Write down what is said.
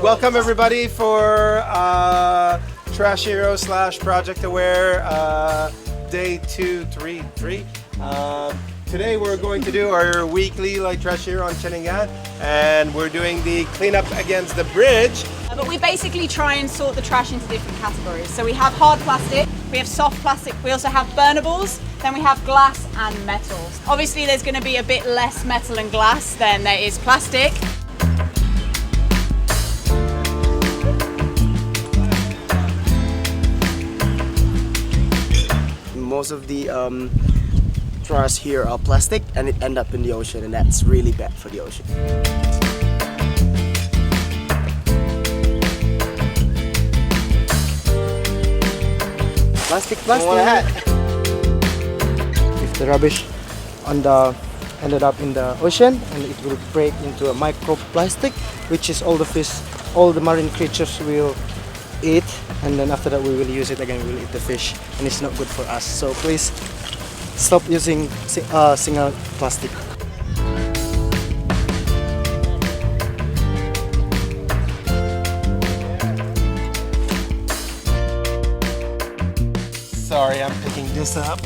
Welcome everybody for Trash Hero / Project Aware day 233. Today we're going to do our weekly Trash Hero on Cheningan, and we're doing the cleanup against the bridge. But we basically try and sort the trash into different categories. So we have hard plastic, we have soft plastic, we also have burnables, then we have glass and metals. Obviously there's going to be a bit less metal and glass than there is plastic. Most of the trash here are plastic and it ends up in the ocean, and that's really bad for the ocean. Plastic. If the rubbish ended up in the ocean, and it will break into a microplastic, which is all the fish, all the marine creatures will eat, and then after that we will use it again. We will eat the fish, and it's not good for us. So please stop using single plastic. Sorry, I'm picking this up.